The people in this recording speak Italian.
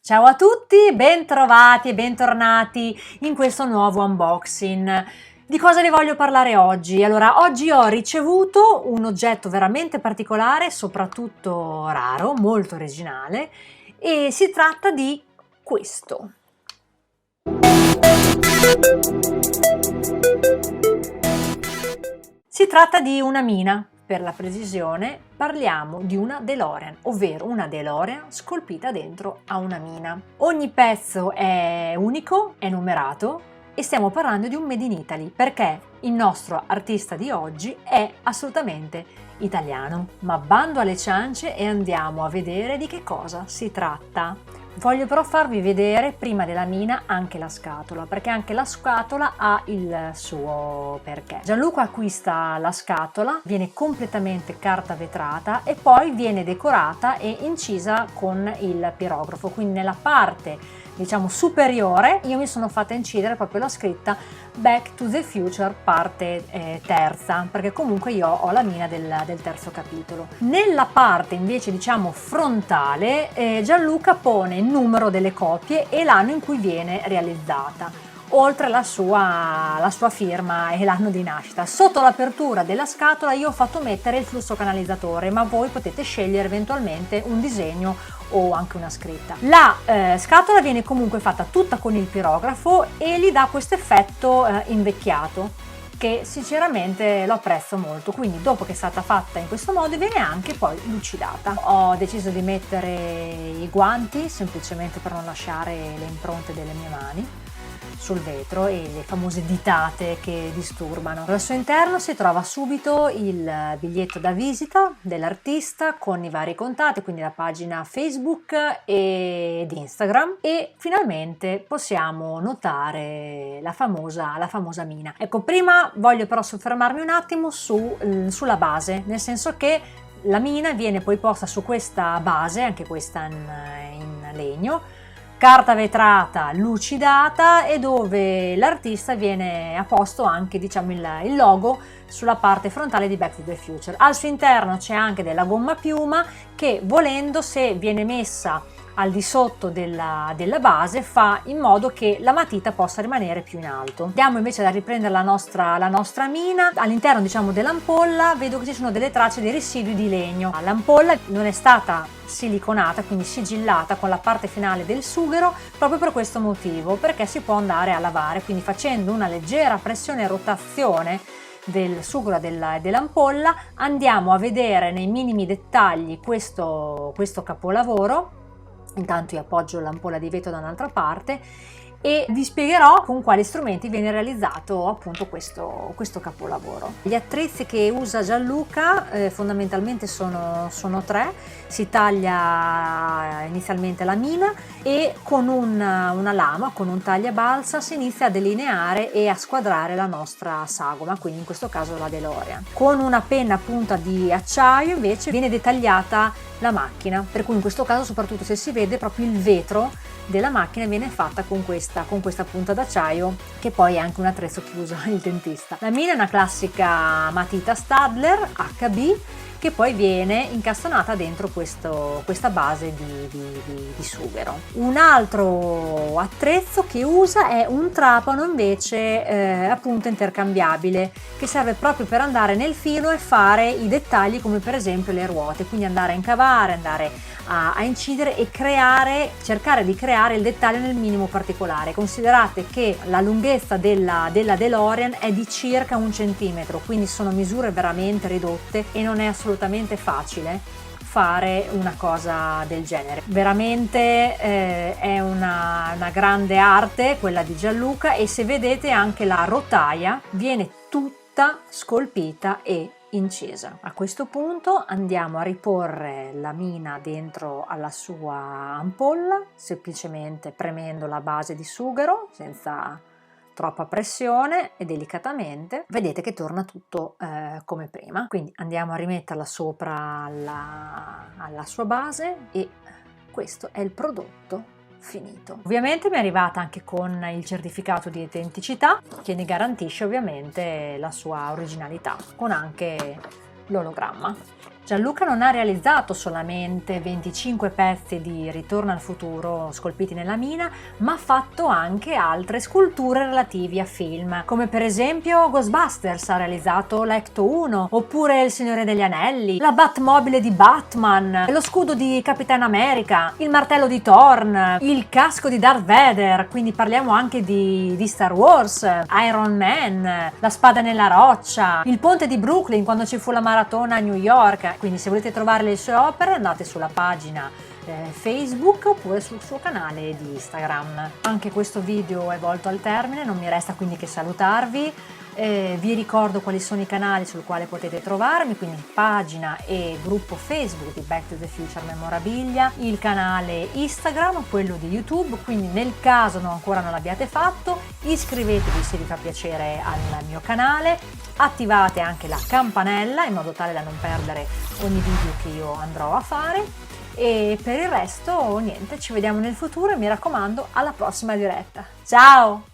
Ciao a tutti, bentrovati e bentornati in questo nuovo unboxing. Di cosa vi voglio parlare oggi? Allora, oggi ho ricevuto un oggetto veramente particolare, soprattutto raro, molto originale, e si tratta di questo. Si tratta di una mina. Per la precisione parliamo di una DeLorean, ovvero una DeLorean scolpita dentro a una mina. Ogni pezzo è unico, è numerato e stiamo parlando di un Made in Italy perché il nostro artista di oggi è assolutamente italiano. Ma bando alle ciance e andiamo a vedere di che cosa si tratta. Voglio però farvi vedere prima della mina anche la scatola, perché anche la scatola ha il suo perché. Gianluca acquista la scatola, viene completamente carta vetrata e poi viene decorata e incisa con il pirografo, quindi nella parte diciamo superiore io mi sono fatta incidere proprio la scritta Back to the Future parte terza, perché comunque io ho la mina del terzo capitolo. Nella parte invece diciamo frontale Gianluca pone il numero delle copie e l'anno in cui viene realizzata, oltre la sua firma e l'anno di nascita. Sotto l'apertura della scatola io ho fatto mettere il flusso canalizzatore, ma voi potete scegliere eventualmente un disegno o anche una scritta. La scatola viene comunque fatta tutta con il pirografo e gli dà questo effetto invecchiato, che sinceramente lo apprezzo molto. Quindi dopo che è stata fatta in questo modo viene anche poi lucidata. Ho deciso di mettere i guanti semplicemente per non lasciare le impronte delle mie mani sul vetro e le famose ditate che disturbano. Al suo interno si trova subito il biglietto da visita dell'artista con i vari contatti, quindi la pagina Facebook ed Instagram, e finalmente possiamo notare la famosa mina. Ecco, prima voglio però soffermarmi un attimo sulla base, nel senso che la mina viene poi posta su questa base, anche questa in legno, carta vetrata lucidata, e dove l'artista viene a posto anche diciamo il logo sulla parte frontale di Back to the Future. Al suo interno c'è anche della gomma piuma che, volendo, se viene messa al di sotto della base, fa in modo che la matita possa rimanere più in alto. Andiamo invece a riprendere la nostra mina. All'interno diciamo dell'ampolla vedo che ci sono delle tracce di residui di legno. L'ampolla non è stata siliconata, quindi sigillata con la parte finale del sughero, proprio per questo motivo, perché si può andare a lavare, quindi facendo una leggera pressione e rotazione del sughero dell'ampolla andiamo a vedere nei minimi dettagli questo capolavoro. Intanto io appoggio l'ampolla di vetro da un'altra parte e vi spiegherò con quali strumenti viene realizzato appunto questo capolavoro. Gli attrezzi che usa Gianluca fondamentalmente sono tre. Si taglia inizialmente la mina e con una lama, con un tagliabalsa, si inizia a delineare e a squadrare la nostra sagoma, quindi in questo caso la DeLorean. Con una penna a punta di acciaio invece viene dettagliata la macchina, per cui in questo caso, soprattutto se si vede proprio il vetro della macchina, viene fatta con questa punta d'acciaio, che poi è anche un attrezzo che usa il dentista. La mina è una classica matita Stadler HB che poi viene incastonata dentro questa base di sughero. Un altro attrezzo che usa è un trapano invece appunto intercambiabile, che serve proprio per andare nel filo e fare i dettagli come per esempio le ruote, quindi andare a incavare, andare a incidere e cercare di creare il dettaglio nel minimo particolare. Considerate che la lunghezza della DeLorean è di circa 1 centimetro, quindi sono misure veramente ridotte e non è assolutamente facile fare una cosa del genere. Veramente è una grande arte quella di Gianluca, e se vedete anche la rotaia viene tutta scolpita e incisa. A questo punto andiamo a riporre la mina dentro alla sua ampolla, semplicemente premendo la base di sughero senza troppa pressione e delicatamente. Vedete che torna tutto come prima, quindi andiamo a rimetterla sopra alla sua base e questo è il prodotto finito. Ovviamente mi è arrivata anche con il certificato di autenticità che ne garantisce ovviamente la sua originalità, con anche l'ologramma. Gianluca non ha realizzato solamente 25 pezzi di Ritorno al futuro scolpiti nella mina, ma ha fatto anche altre sculture relativi a film, come per esempio Ghostbusters, ha realizzato l'Ecto 1, oppure Il Signore degli Anelli, la Batmobile di Batman, lo scudo di Capitan America, il martello di Thorn, il casco di Darth Vader, quindi parliamo anche di Star Wars, Iron Man, la spada nella roccia, il ponte di Brooklyn quando ci fu la maratona a New York. Quindi se volete trovare le sue opere andate sulla pagina Facebook oppure sul suo canale di Instagram. Anche questo video è volto al termine, non mi resta quindi che salutarvi. Vi ricordo quali sono i canali sul quale potete trovarmi, quindi pagina e gruppo Facebook di Back to the Future Memorabilia, il canale Instagram, quello di YouTube, quindi nel caso ancora non l'abbiate fatto iscrivetevi se vi fa piacere al mio canale, attivate anche la campanella in modo tale da non perdere ogni video che io andrò a fare e per il resto niente, ci vediamo nel futuro e mi raccomando alla prossima diretta. Ciao!